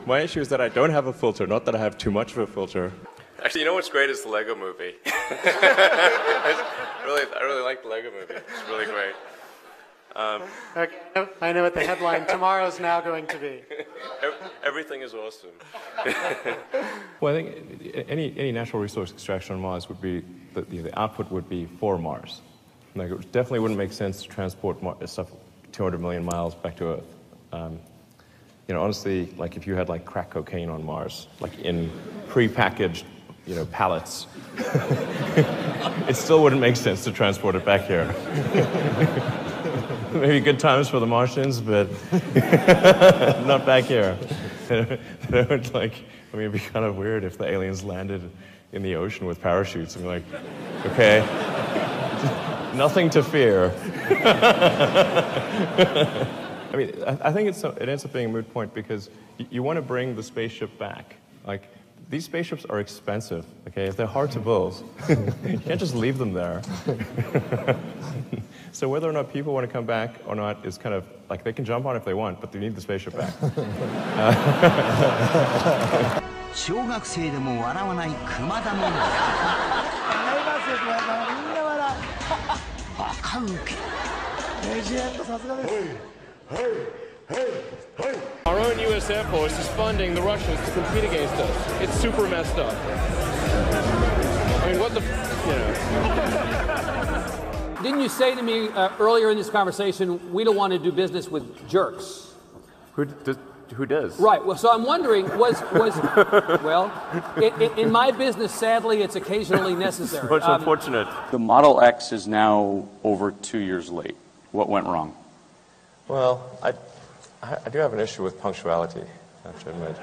My issue is that I don't have a filter, not that I have too much of a filter. Actually, you know what's great is the Lego movie. I really like the Lego movie. It's really great. Okay, I know what the headline tomorrow's now going to be. Everything is awesome. Well, I think any natural resource extraction on Mars would be, the output would be for Mars. Like, it definitely wouldn't make sense to transport stuff 200 million miles back to Earth. Honestly, like if you had like crack cocaine on Mars, like in pre-packaged, pallets, it still wouldn't make sense to transport it back here. Maybe good times for the Martians, but not back here. It'd be kind of weird if the aliens landed in the ocean with parachutes and be like, okay, nothing to fear. I think it ends up being a moot point because you want to bring the spaceship back. Like, these spaceships are expensive, okay? If they're hard to build, you can't just leave them there. So whether or not people want to come back or not is kind of, like, they can jump on if they want, but they need the spaceship back. Our own U.S. Air Force is funding the Russians to compete against us. It's super messed up. I mean, what the, Didn't you say to me earlier in this conversation, we don't want to do business with jerks? Who does? Right. Well, so I'm wondering, well, in my business, sadly, it's occasionally necessary. Much unfortunate. The Model X is now over 2 years late. What went wrong? Well, I do have an issue with punctuality, I have to admit.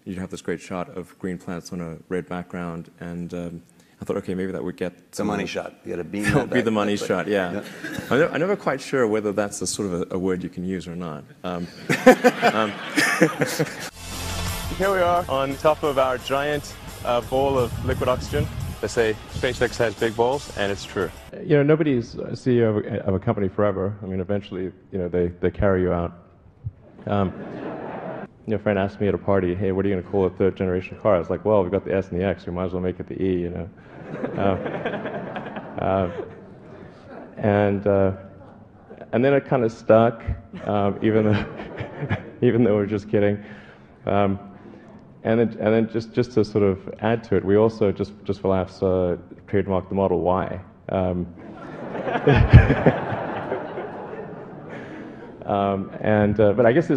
You'd have this great shot of green planets on a red background, and I thought, okay, maybe that would get the money shot. You got to beam that that. Be the money shot, yeah. I'm never quite sure whether that's a sort of a word you can use or not. Here we are on top of our giant ball of liquid oxygen. They say SpaceX has big balls, and it's true. Nobody's CEO of a company forever. I mean, eventually, they carry you out. A friend asked me at a party, hey, what are you going to call a third generation car? I was like, well, we've got the S and the X, we might as well make it the E, and then it kind of stuck, even though we're just kidding. And then just to sort of add to it, we also just for laughs trademarked the Model Y. But I guess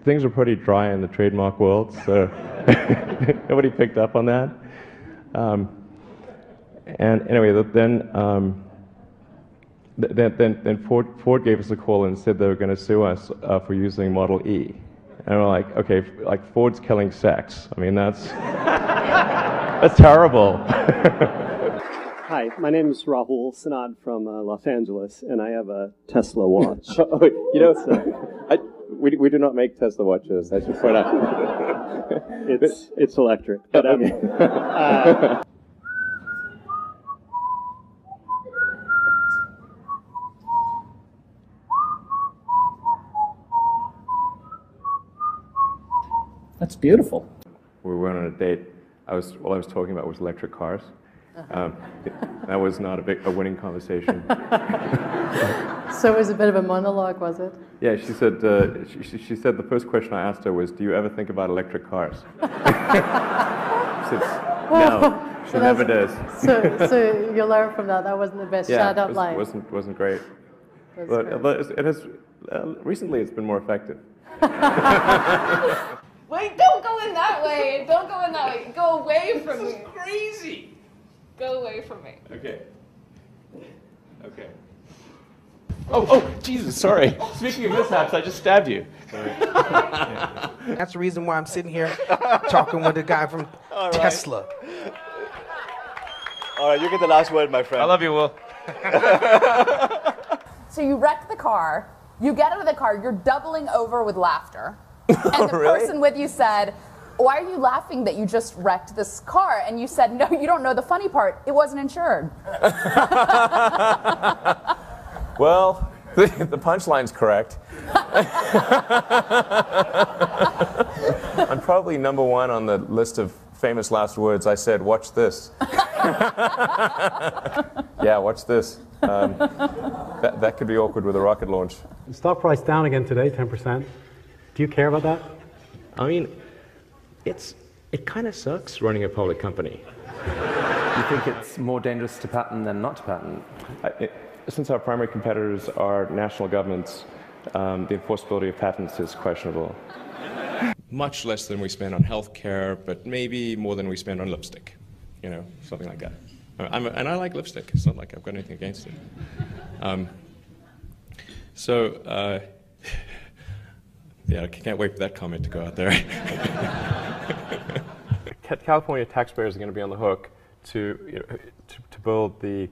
things are pretty dry in the trademark world, so nobody picked up on that. And anyway, then Ford gave us a call and said they were going to sue us for using Model E. And we're like, okay, like Ford's killing sex. I mean, that's terrible. Hi, my name is Rahul Sanad from Los Angeles, and I have a Tesla watch. We do not make Tesla watches, I should point out. It's electric. But okay. That's beautiful. We went on a date. All I was talking about was electric cars. That was not a winning conversation. So it was a bit of a monologue, was it? Yeah, she said she said the first question I asked her was, "Do you ever think about electric cars?" She said, "No, she never does." So you learn from that. That wasn't the best shout-out line. Wasn't great. But it has recently it's been more effective. Wait, don't go in that way. Don't go in that way. Go away from me. This is crazy. Go away from me. Okay. Oh, Jesus, sorry. Speaking of mishaps, I just stabbed you. That's the reason why I'm sitting here talking with the guy from Tesla. All right, you get the last word, my friend. I love you, Will. So you wrecked the car. You get out of the car. You're doubling over with laughter. And the person with you said, why are you laughing that you just wrecked this car? And you said, no, you don't know the funny part. It wasn't insured. Well, The punchline's correct. I'm probably number one on the list of famous last words. I said, watch this. Yeah, watch this. That could be awkward with a rocket launch. Stock price down again today, 10%. Do you care about that? I mean, it kind of sucks running a public company. You think it's more dangerous to patent than not to patent? Since our primary competitors are national governments, the enforceability of patents is questionable. Much less than we spend on healthcare, but maybe more than we spend on lipstick. You know, something like that. And I like lipstick. It's not like I've got anything against it. Yeah, I can't wait for that comment to go out there. California taxpayers are going to be on the hook to build the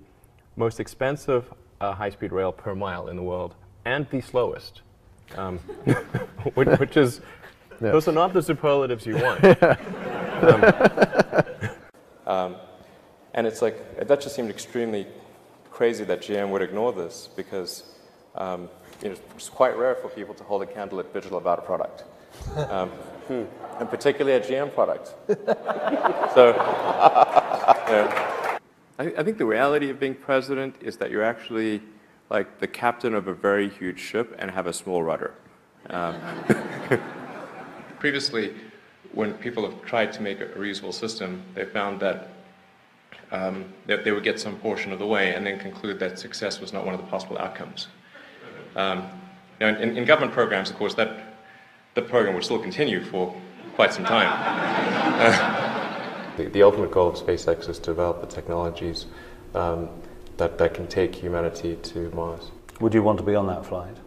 most expensive high-speed rail per mile in the world, and the slowest, which is, yes. Those are not the superlatives you want. And it's like, that just seemed extremely crazy that GM would ignore this, because it's quite rare for people to hold a candlelit vigil about a product. And particularly a GM product. So, I think the reality of being president is that you're actually like the captain of a very huge ship and have a small rudder. Previously, when people have tried to make a reusable system, they found that they would get some portion of the way and then conclude that success was not one of the possible outcomes. In government programs, of course, the program would still continue for quite some time. The ultimate goal of SpaceX is to develop the technologies that can take humanity to Mars. Would you want to be on that flight?